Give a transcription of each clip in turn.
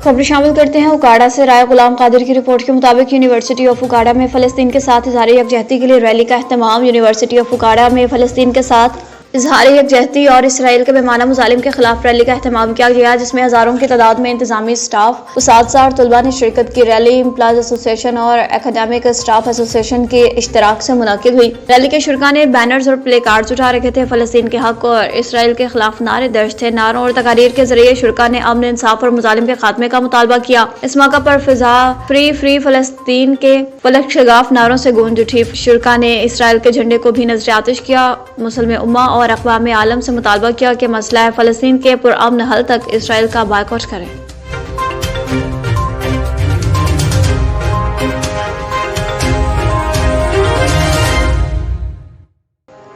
खबर शामिल करते हैं उकाड़ा से। राय गुलाम कादिर की रिपोर्ट के मुताबिक यूनिवर्सिटी ऑफ उकाड़ा में फ़लस्तीन के साथ इजहार यकजहती के लिए रैली का एहतमाम। यूनिवर्सिटी ऑफ उकाड़ा में फ़लस्तीन के साथ इजहार यकजहती और इसराइल के बेमाना मुजालिम के खिलाफ रैली का एहतमाम किया गया, जिसमें हज़ारों की तादाद में इंतजामी स्टाफ, उस्ताद और तलबा ने शिरकत की। रैली एम्प्लॉयज एसोसिएशन और एकेडमिक स्टाफ एसोसिएशन के इश्तराक से मुनाकिद हुई। रैली के शुरा ने बैनर्स और प्ले कार्ड्स उठा रखे थे। फ़लस्तीन के हक और इसराइल के खिलाफ नारे दर्ज थे। नारों और तकारीर के जरिए शुरा ने अमन, इंसाफ और मुजालिम के खात्मे का मुतालबा किया। इस मौका पर फिजा फ्री फ़लस्तीन के फलक शगाफ नारों से गूंज उठी। शुरा ने इसराइल के झंडे को भी नजर आतिश किया। मुस्लिम उम्मा और अक़वाम आलम से मुतालबा किया कि मसला है फ़लस्तीन के पुरअमन हल तक इसराइल का बायकॉट करें।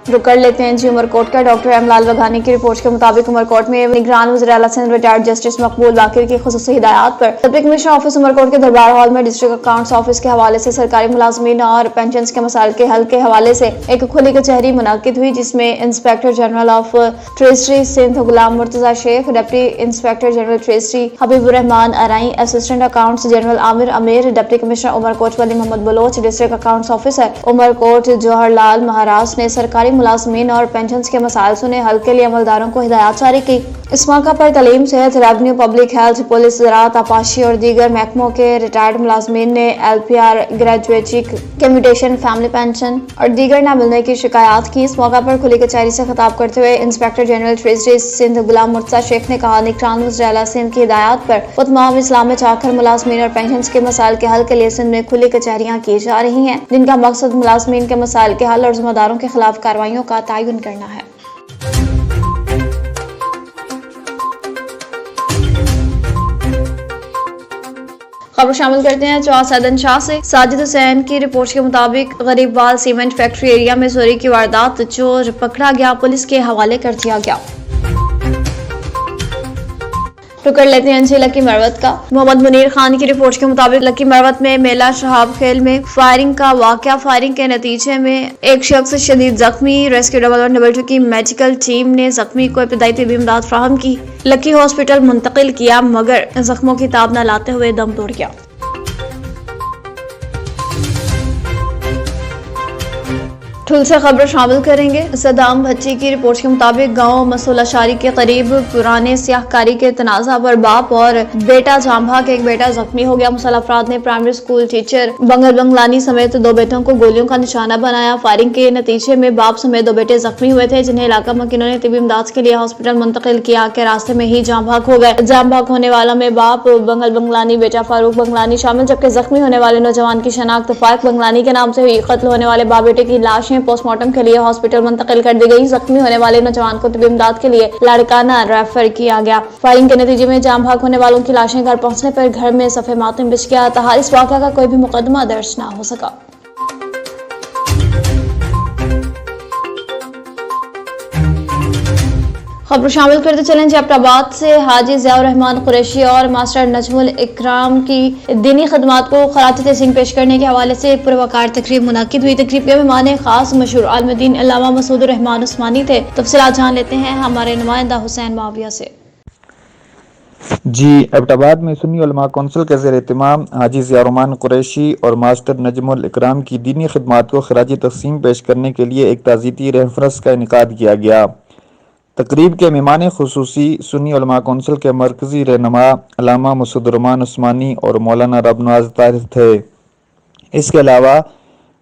रुक कर लेते हैं जी उमरकोट का। डॉक्टर एमलाल वघानी की रिपोर्ट के मुताबिक उमरकोट में निगरान वज़ीर आला सिंध रिटायर्ड जस्टिस मकबूल बाकिर की खुसूसी हिदायत पर डिप्टी कमिश्नर ऑफिस उमरकोट के दरबार हॉल में डिस्ट्रिक्ट अकाउंट्स ऑफिस के हवाले से सरकारी मुलाजमीन और पेंशन के मसाइल के हल के हवाले से एक खुली कचहरी मुनाकिद हुई, जिसमें inspector general of treasury Sindh Ghulam Murtaza Sheikh, deputy inspector general treasury Habiburrahman Arai, assistant accounts general Aamir Ameer, deputy commissioner Umerkot Wali Mohammad Baloch, district accounts officer Umerkot Jawaharlal Maharaj ने सरकारी मुलाजमीन और पेंशन के मसाइल सुने, हल के लिए अमलदारों को हिदायत जारी की। इस मौका पर तलीम, सेहत, रेवन्यू, पब्लिक हेल्थ, पुलिस, ज़राअत, आपाशी और दीगर महकमों के रिटायर्ड मुलाजमीन ने LPR, gratuity, commutation, family pension और दीगर न मिलने की शिकायत की। इस मौका पर खुली कचहरी से खिताब करते हुए inspector general treasury Sindh Ghulam Murtaza Sheikh ने कहा, निगरान वज़ीर आला सिंध की हिदायत पर तमाम इस्लाम में चाकर मुलाजमीन और पेंशन के मसाइल के हल के लिए सिंध में खुली कचहरियाँ की जा रही हैं, जिनका मकसद मुलाजमीन के मसाइल के हल और जिम्मेदारों के खिलाफ कार्रवाइयों का तयन करना है। खबर शामिल करते हैं चौसदन शाह से। साजिद हुसैन की रिपोर्ट के मुताबिक गरीबवाल सीमेंट फैक्ट्री एरिया में चोरी की वारदात, चोर पकड़ा गया, पुलिस के हवाले कर दिया गया। कर लेते हैं जी लकी मरवत का। मोहम्मद मुनीर खान की रिपोर्ट के मुताबिक लकी मरवत में मेला शहाब खेल में फायरिंग का वाकया। फायरिंग के नतीजे में एक शख्स शदीद जख्मी। रेस्क्यू 112 की मेडिकल टीम ने जख्मी को इब्तदाई तिब्बी इमदाद फ्राहम की, लकी हॉस्पिटल मुंतकिल किया, मगर जख्मों की ताब न लाते हुए दम तोड़ गया। ठुल से खबर शामिल करेंगे। सदाम भच्ची की रिपोर्ट के मुताबिक गांव मसूलाशारी के करीब पुराने स्याहकारी के तनाजा पर बाप और बेटा जाम भाग, एक बेटा जख्मी हो गया। मुसल्लह अफराद ने प्राइमरी स्कूल टीचर बंगल बंगलानी समेत 2 बेटों को गोलियों का निशाना बनाया। फायरिंग के नतीजे में बाप समेत 2 बेटे जख्मी हुए थे, जिन्हें इलाका मकीनों ने तिब्बी इमदाद के लिए हॉस्पिटल मुंतकिल किया के रास्ते में ही जाम भाग हो गए। जाम भाग होने वालों में बाप बंगल बंगलानी, बेटा फारूक बंगलानी शामिल, जबकि जख्मी होने वाले नौजवान की शनाख्त फारूक बंगलानी के नाम से हुई। कत्ल होने वाले बाप बेटे की लाश पोस्टमार्टम के लिए हॉस्पिटल मुंतकिल कर दी गई। जख्मी होने वाले नौजवान को तिब्बी इमदाद के लिए लाड़काना रेफर किया गया। फायरिंग के नतीजे में जाम भाग होने वालों की लाशें घर पहुंचने पर घर में सफे मातम बिछ गया। ताहर इस वाक़या का कोई भी मुकदमा दर्ज न हो सका। खबर शामिल करते चलें जैफराबाद से। हाजी ज़ियाउर रहमान कुरैशी और मास्टर नजमुल इकराम की दीनी खदमात को खराज तहसीन पेश करने के हवाले से पुरवकार तकरीब मुनाकिद हुई। तकरीब के मेहमान खास मशहूर आलमदीन अल्लामा मसूद रहमान उस्मानी थे। तफसीलात जान लेते हैं हमारे नुमाइंदा हुसैन माविया से। जी, एबटाबाद में सुन्नी उलमा कौंसिल के ज़ेर एहतमाम हाजी ज़ियाउर रहमान कुरैशी और मास्टर नजमुल इकराम की दीनी खदमात को खराज तहसीन पेश करने के लिए एक ताज़ीती रेफरेंस का इनेकाद किया गया। तकरीब के मेहमान खुसूसी सुन्नी उलमा कौंसिल के मरकज़ी रहनुमा अल्लामा मसूद रहमान उस्मानी और मौलाना रबनवाज तारिफ थे। इसके अलावा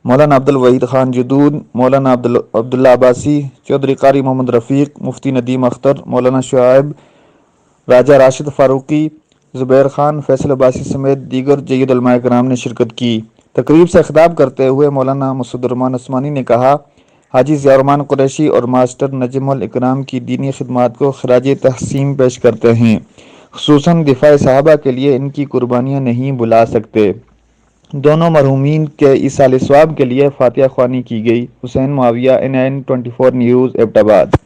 मौलाना अब्दुल वहीद खान जदूद, मौलाना अब्दुल्ला अब्बासी, चौधरी कारी मोहम्मद रफ़ीक, मुफ्ती नदीम अख्तर, मौलाना शुआइब, राजा राशिद फारूकी, ज़ुबैर खान, फैसल अब्बासी समेत दीगर जय्यद उलमा इकराम ने शिरकत की। तकरीब से खिताब करते हुए मौलाना मसूद रहमान उस्मानी ने कहा, हाजी ज़ियाउर रहमान कुरैशी और मास्टर नजमुल इकराम की दीनी खिदमात को खराज तहसीन पेश करते हैं। खुसूसन दिफाए सहाबा के लिए इनकी कुर्बानियाँ नहीं भुला सकते। दोनों मरहूमीन के इसाले सवाब के लिए फातिहा ख्वानी की गई। Hussain Mavia, NN24 news, Abbottabad.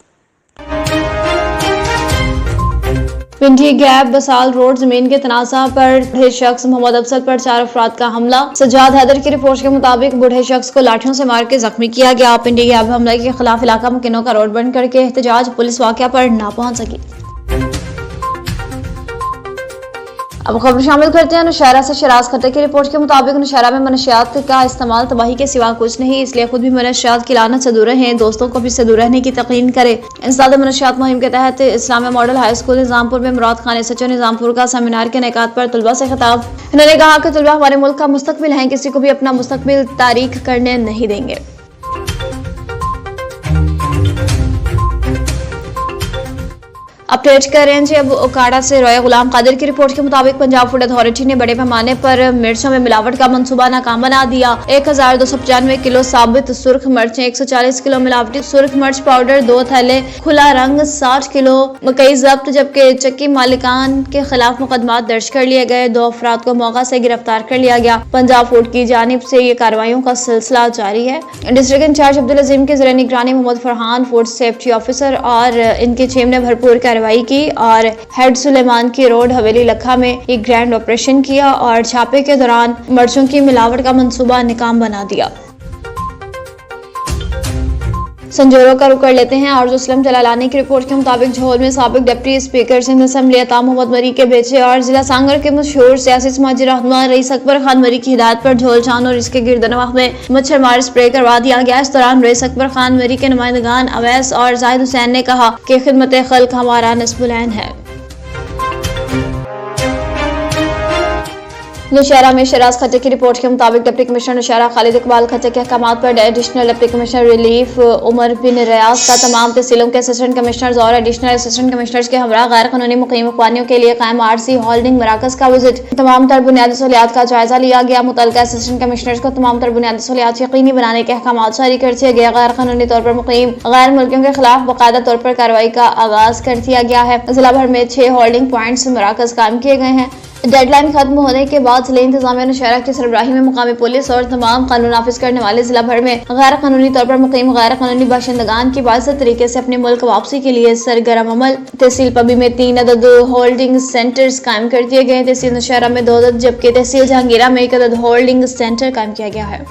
Pindi Gheb Basal road जमीन के तनाजा पर बूढ़े शख्स मोहम्मद अफजल पर 4 अफराद का हमला। सज्जाद हैदर की रिपोर्ट के मुताबिक बूढ़े शख्स को लाठियों से मार के जख्मी किया गया। पिंडी गैप हमले के खिलाफ इलाका मुकीनों का रोड बंद करके एहतजाज, पुलिस वाक़या पर ना पहुंच सकी। अब खबर शामिल करते हैं नौशहरा से। शराज खट्टर की रिपोर्ट के मुताबिक नौशहरा में मनशियात का इस्तेमाल तबाही के सिवा कुछ नहीं, इसलिए खुद भी मनशियात की लानत से दूर रहें, दोस्तों को भी इससे दूर रहने की तकीन करें। इंसदाद मनशियात मुहिम के तहत Islamia model high school Nizampur में मुराद खान सचिव निजामपुर का सेमिनार के इनेकाद पर तलबा से खिताब। उन्होंने कहा कि तलबा हमारे मुल्क का मुस्तकबिल हैं, किसी को भी अपना मुस्तकबिल तारीख करने नहीं देंगे। अपडेट कर रहे हैं जी अब ओकाड़ा से। रॉय गुलाम कादिर की रिपोर्ट के मुताबिक पंजाब फूड अथॉरिटी ने बड़े पैमाने पर मिर्चों में मिलावट का मंसूबा नाकाम बना दिया। 1295 किलो साबित सुर्ख मिर्चें, 140 किलो मिलावटी सुर्ख मिर्च पाउडर, 2 थैले खुला रंग, 60 किलो मकई जब्त, जबकि चक्की मालिकान के खिलाफ मुकदमा दर्ज कर लिए गए। 2 अफराद को मौका से गिरफ्तार कर लिया गया। पंजाब फूड की जानिब से ये कार्रवाइयों का सिलसिला जारी है। डिस्ट्रिक्ट इंचार्ज अब्दुल अजीम के ज़रिए निगरानी Mohammad Farhan food safety officer और इनकी टीम ने भरपूर कार्रवाई की और हेड सुलेमान की रोड हवेली लखा में एक ग्रैंड ऑपरेशन किया और छापे के दौरान मिर्चों की मिलावट का मंसूबा नाकाम बना दिया। संजोरों का रुख कर लेते हैं और असलम जलालानी की रिपोर्ट के मुताबिक झोल में साबिक डिप्टी स्पीकर सिंध असेंबली अता मोहम्मद मरी के बेटे और जिला सांगर के मशहूर सियासी समाजी रहनुमा रईस अकबर खान मरी की हिदायत पर झोल छान और इसके गिरदनवाह में मच्छर मार स्प्रे करवा दिया गया। इस दौरान रईस अकबर खान मरी के नुमाइंदगान अवैस और जाहिद हुसैन ने कहा कि खिदमत खल्क हमारा नस्बुलैन है। नौशहरा में शराज खट्टर की रिपोर्ट के मुताबिक डिप्टी कमिश्नर नौशहरा खालिद इकबाल खट्टर के अहकामात पर additional deputy commissioner relief Umar bin Riaz का तमाम तहसीलों के असिस्टेंट कमिश्नर्स और एडिशनल असिस्टेंट कमिश्नर्स के हमरा गैर कानूनी मुकीम अखबानियों के लिए कायम आरसी होल्डिंग मराकज का विजिट। तमाम तर बुनियादी सहूलियात का जायजा लिया गया। मुतल्लिका असिस्टेंट कमिश्नर्स को तमाम तर बुनियादी सहूलियात यकीनी बनाने के अहकाम जारी कर दिए गए। गैर कानूनी तौर पर मुकीम गैर मुल्कियों के खिलाफ बाकायदा तौर पर कार्रवाई का आगाज कर दिया गया है। जिला भर में 6 होल्डिंग पॉइंट्स मराकज कायम किए गए हैं। डेडलाइन खत्म होने के बाद जिले इंतजामिया नौशहरा की सरबराही में मुकामी पुलिस और तमाम कानून नाफिज करने वाले जिला भर में गैर कानूनी तौर पर मुकीम गैर कानूनी बाशिंदगान की बाज़त तरीके से अपने मुल्क वापसी के लिए सरगर्म अमल। तहसील पबी में 3 अदद होल्डिंग सेंटर्स कायम कर दिए गए। तहसील नौशहरा में 2 अदद जबकि तहसील जहांगीरा में 1 अदद होल्डिंग सेंटर कायम किया गया है।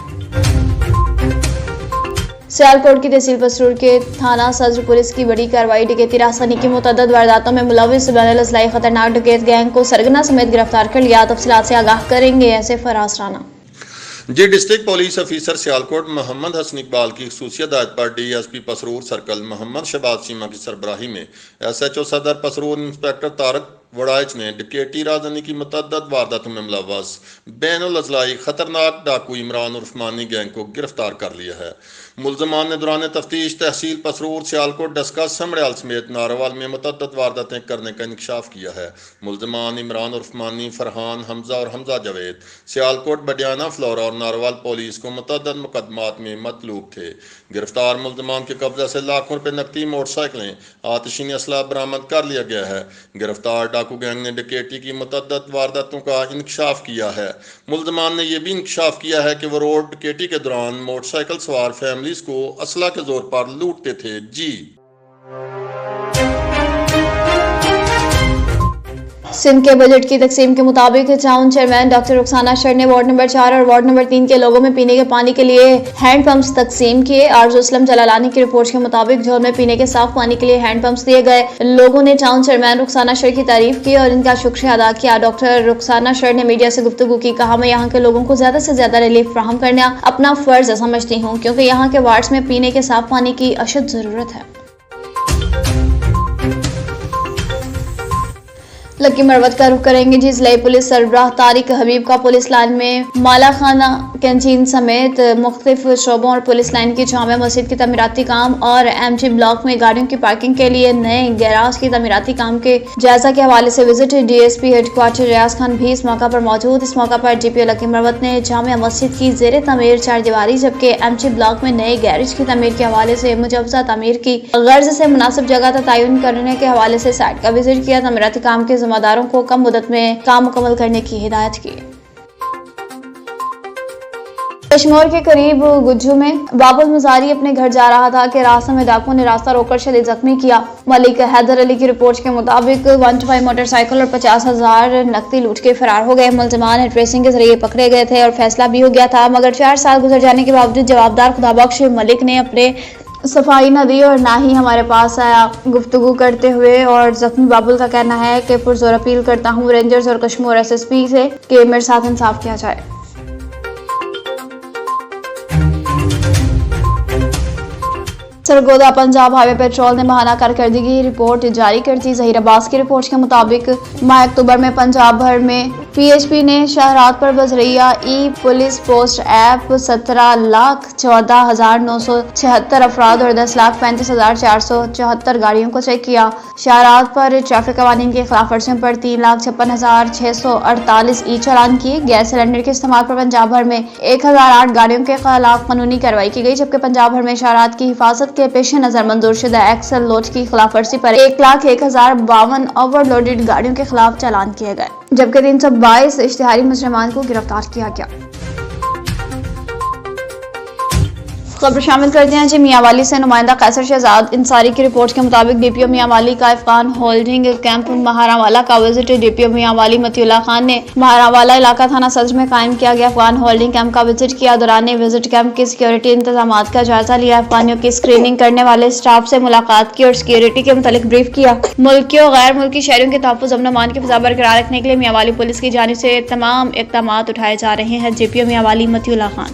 सियालकोट की तहसील पसरूर के थाना सदर पुलिस की बड़ी कार्रवाई। डकैती राजधानी की मुतअद्दिद वारदातों में मुलविस बैनुल-अज़लाई खतरनाक डकैत गैंग को सरगना समेत गिरफ्तार कर लिया। तफसीलात से आगाह करेंगे ऐसे फराज राना। जी district police officer Sialkot Mohammad Hassan Iqbal की खुसूसी हिदायत पर डीएसपी पसरूर सर्कल मोहम्मद शहबाज सीमा की सरबराही में एसएचओ सदर पसरूर इंस्पेक्टर तारक वड़ाइच ने डकैती राजधानी की मुतअद्दिद वारदातों में मुलव्वस बैनुल-अज़लाई खतरनाक डाकू इमरान उर्फमानी गैंग को गिरफ्तार कर लिया है। मुलजमान ने दौरान तफ्तीश तहसील पसरूर सियालकोट डस्का समड़याल समेत नारोवाल में मुतअद्दिद वारदातें करने का इंकशाफ किया है। मुलजमान इमरान उर्फमानी, फरहान, हमजा और हमजा जावेद सियालकोट बडियाना फ्लोरा और नारोवाल पुलिस को मुतअद्दिद मुकदमात में मतलूब थे। गिरफ्तार मुलजमान के कब्जा से लाखों रुपए नकदी, मोटरसाइकिलें, आतिशीनी असला बरामद कर लिया गया है। गिरफ्तार डाकू गैंग ने डकैती की मुतअद्दिद वारदातों का इंकशाफ किया है। मुलजमान ने यह भी इंकशाफ किया है कि वो रोड डकैती के दौरान मोटरसाइकिल सवार फैमिलीज को असला के जोर पर लूटते थे। जी सिंध के बजट की तकसीम के मुताबिक town chairman doctor Rukhsana sir ने वार्ड नंबर 4 और वार्ड नंबर 3 के लोगों में पीने के पानी के लिए हैंड पंप्स तकसीम किए। आरजू असलम जलालानी की रिपोर्ट के मुताबिक झोल में पीने के साफ पानी के लिए हैंड पंप्स दिए गए। लोगों ने टाउन चेयरमैन रुखसाना शर की तारीफ की और इनका शुक्रिया अदा किया। डॉक्टर रुखसाना शर ने मीडिया से गुफ्तगू की। कहा, मैं यहाँ के लोगों को ज्यादा से ज्यादा रिलीफ फराहम करना अपना फर्ज समझती हूँ, क्योंकि यहाँ के वार्ड्स में पीने के साफ पानी की अशद जरूरत है। लकी मरवत का रुख करेंगे जी। जिला पुलिस सरबराह तारिक हबीब का पुलिस लाइन में माला खाना कैंटीन समेत मुख्तलिफ शोबों और पुलिस लाइन की जामा मस्जिद की तमीराती काम और एमजी ब्लॉक में गाड़ियों की पार्किंग के लिए नए गैराज की तमीराती काम के जायजा के हवाले से विजिट। डीएसपी हेडक्वार्टर रियाज खान भी इस मौका पर मौजूद। इस मौका पर डीपीओ लकी मरवत ने जामा मस्जिद की जेर तमीर 4 दीवारी जबकि एमजी ब्लॉक में नए गैरेज की तमीर के हवाले से मुजवजा तमीर की गर्ज से मुनासिब जगह का तयन करने के हवाले से साइट का विजिट किया। तमीराती काम के जिम्मेदारों को कम मुद्दत में काम मुकम्मल करने की हिदायत की। कश्मीर के करीब गुज्जू में बाबुल मुजारी अपने घर जा रहा था कि रास्ते में डाकुओं ने रास्ता रोककर शदीद जख्मी किया। मलिक हैदर अली की रिपोर्ट के मुताबिक 125 मोटरसाइकिल और 50,000 नकदी लूट के फरार हो गए। मुलजमान ट्रेसिंग के जरिए पकड़े गए थे और फैसला भी हो गया था, मगर 4 साल गुजर जाने के बावजूद जवाबदार खुदाबख्श मलिक ने अपने सफाई न दी और ना ही हमारे पास आया। गुफ्तगू करते हुए और जख्मी बाबुल का कहना है कि पुरजोर अपील करता हूँ रेंजर्स और कश्मीर SSP से कि मेरे साथ इंसाफ किया जाए। सरगोदा पंजाब हाईवे पेट्रोल ने बहाना कारकर्दगी की रिपोर्ट जारी कर दी। जहीर अब्बास की रिपोर्ट के मुताबिक माह अक्टूबर में पंजाब भर में PHP ने शहरात पर बजरिया पुलिस पोस्ट ऐप 17,14,976 अफराद और 10,35,474 गाड़ियों को चेक किया। शहरात पर ट्रैफिक कवानीन की खिलाफ वर्जियों पर 3,56,648 ई चालान किए। गैस सिलेंडर के इस्तेमाल पर पंजाब भर में 1008 गाड़ियों के खिलाफ कानूनी कार्रवाई की गई, जबकि पंजाब भर में शहरात की हिफाजत के पेश नजर मंजूरशुदा एक्सल लोड की खिलाफ वर्जी पर 1,01,052 ओवरलोडेड गाड़ियों के खिलाफ चालान किए गए, जबकि 322 इश्तिहारी मुजरिमान को गिरफ्तार किया गया। खबर शामिल करते हैं जी मियांवाली से। नुमाइंदा कैसर शहजाद इंसारी की रिपोर्ट के मुताबिक DPO मियांवाली का अफगान होल्डिंग कैंप महारावाला का विजिट। DPO मियांवाली मतीउल्लाह खान ने महारावाला इलाका थाना सदर में कायम किया गया अफगान होल्डिंग कैंप का विजिट किया। दौरान विजिट कैंप की सिक्योरिटी इंतजाम का जायजा लिया। अफगानियों की स्क्रीनिंग करने वाले स्टाफ से मुलाकात की और सिक्योरिटी के मुतालिक ब्रीफ किया। मुल्की और गैर मुल्की शहरियों के तहफ्फुज़ अमन अमान की फिजा बरकरार रखने के लिए मियांवाली पुलिस की जानिब से तमाम इक़दामात उठाए जा रहे हैं। DPO मियांवाली मतीउल्लाह खान।